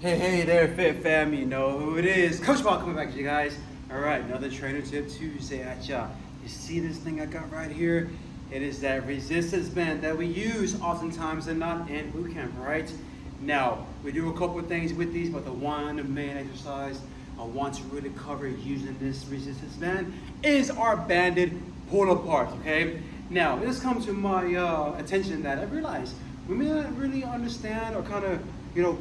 Hey there, Fit Fam. You know who it is. Coach Ball coming back to you guys. All right, another Trainer Tip Tuesday at ya. You see this thing I got right here? It is that resistance band that we use oftentimes and not in boot camp, right? Now, we do a couple of things with these, but the main exercise I want to really cover using this resistance band is our banded pull apart, okay? Now, this comes to my attention that I realized we may not really understand or kind of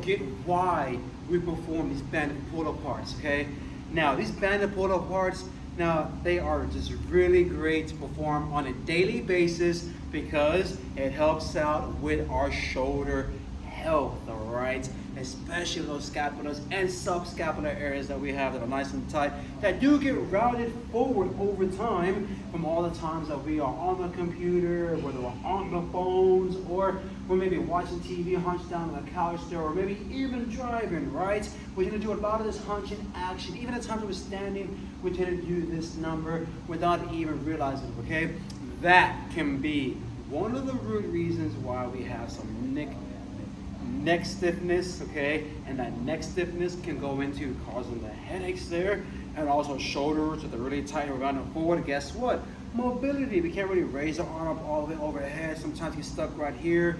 get why we perform these banded pull aparts, okay? Now, these banded pull aparts, now they are just really great to perform on a daily basis because it helps out with our shoulder health, all right? Especially those scapulas and subscapular areas that we have that are nice and tight, that do get routed forward over time from all the times that we are on the computer, whether we're on the phones, or we're maybe watching TV, hunched down on the couch there, or maybe even driving, right? We're gonna do a lot of this hunching action. Even at times when we're standing, we tend to do this number without even realizing it, okay? That can be one of the root reasons why we have some neck stiffness, okay? And that neck stiffness can go into causing the headaches there, and also shoulders with the really tight around and forward. Guess what? Mobility. We can't really raise the arm up all the way overhead. Sometimes get stuck right here.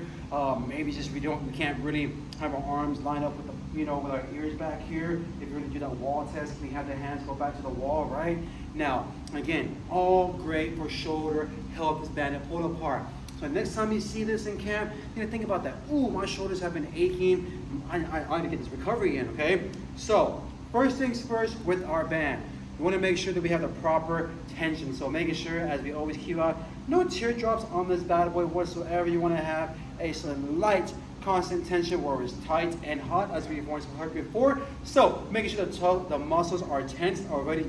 Maybe just we can't really have our arms lined up with the with our ears back here. If you're gonna do that wall test, we have the hands go back to the wall, right? Now, again, all great for shoulder health, this banded pull apart. So next time you see this in camp, think about that. Ooh, my shoulders have been aching. I need to get this recovery in, okay? So first things first with our band, we want to make sure that we have the proper tension. So making sure, as we always keep out, no teardrops on this bad boy whatsoever. You want to have a light, constant tension where it's tight and hot, as we've heard before. So making sure the muscles are tense already,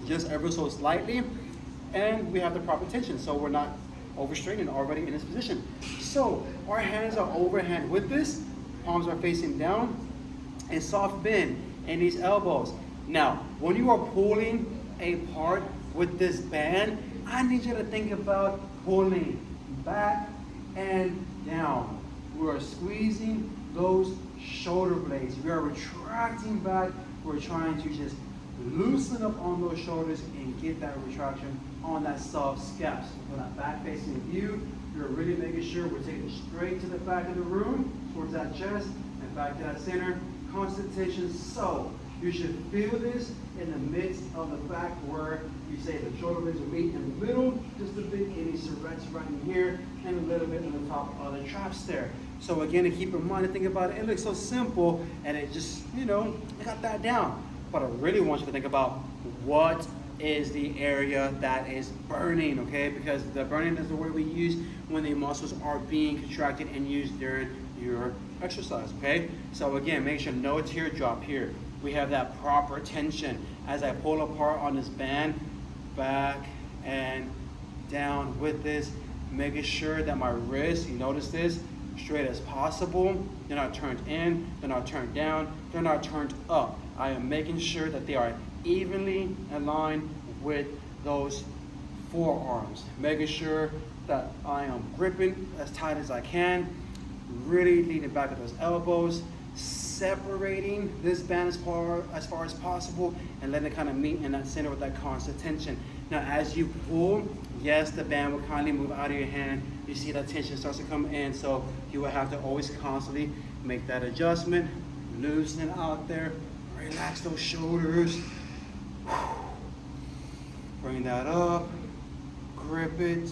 just ever so slightly, and we have the proper tension, so we're not overstraining already in this position. So our hands are overhand with this, palms are facing down, and soft bend in these elbows. Now, when you are pulling a part with this band, I need you to think about pulling back and down. We are squeezing those shoulder blades. We are retracting back. We're trying to just loosen up on those shoulders and get that retraction on that soft scap. So for that back facing view, you're really making sure we're taking it straight to the back of the room, towards that chest, and back to that center. Constant tension. So you should feel this in the midst of the back where you say the shoulder blades will meet in the middle, just a bit, any serrates right in here, and a little bit on the top of the traps there. So again, to keep in mind and think about it, it looks so simple, and it just, I got that down. But I really want you to think about what is the area that is burning, okay? Because the burning is the word we use when the muscles are being contracted and used during your exercise, okay? So again, make sure no teardrop here. We have that proper tension as I pull apart on this band, back and down with this, making sure that my wrists, you notice this, straight as possible. They're not turned in, they're not turned down, they're not turned up. I am making sure that they are evenly aligned with those forearms. Making sure that I am gripping as tight as I can, really leaning back at those elbows, separating this band as far as possible, and letting it kind of meet in that center with that constant tension. Now, as you pull, yes, the band will kindly move out of your hand. You see that tension starts to come in, so you will have to always constantly make that adjustment, loosen out there, relax those shoulders, bring that up, grip it,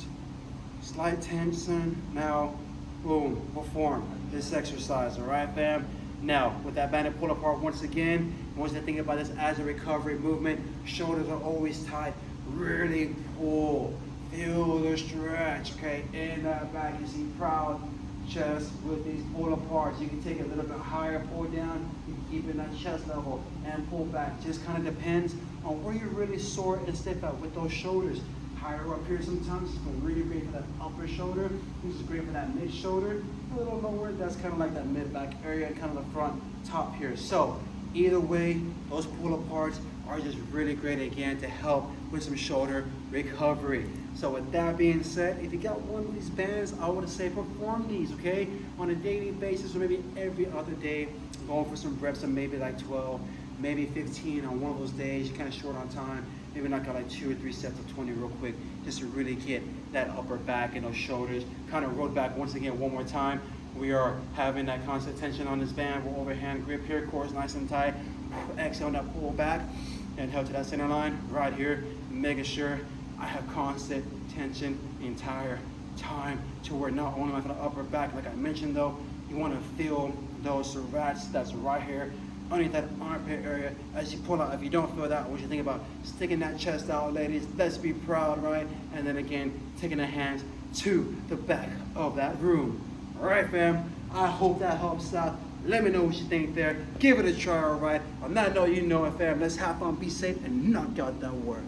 slight tension. Now, boom, perform this exercise, all right, fam? Now, with that banded pull apart, once again, I want you to think about this as a recovery movement. Shoulders are always tight. Really pull. Feel the stretch, okay? In that back, you see proud chest with these pull aparts. You can take it a little bit higher, pull down. You can keep it in that chest level and pull back. Just kind of depends on where you're really sore and stiff at with those shoulders. Higher up here sometimes, it's really great for that upper shoulder. This is great for that mid shoulder. A little lower, that's kind of like that mid back area, kind of the front top here. So either way, those pull aparts are just really great again to help with some shoulder recovery. So with that being said, if you got one of these bands, I would say perform these, okay? On a daily basis or maybe every other day, going for some reps of maybe like 12, maybe 15 on one of those days, you're kind of short on time. Maybe knock out like 2 or 3 sets of 20 real quick, just to really get that upper back and those shoulders kind of rolled back once again one more time. We are having that constant tension on this band. We're overhand grip here, core is nice and tight. Exhale, now pull back and held to that center line right here, making sure I have constant tension the entire time to where not only am I for the upper back, like I mentioned though, you want to feel those serratus that's right here underneath that armpit area as you pull out. If you don't feel that, what you think about sticking that chest out, ladies? Let's be proud, right? And then again, taking the hands to the back of that room. All right, fam. I hope that helps out. Let me know what you think there. Give it a try, all right? On that note, you know it, fam. Let's have fun, be safe, and knock out that work.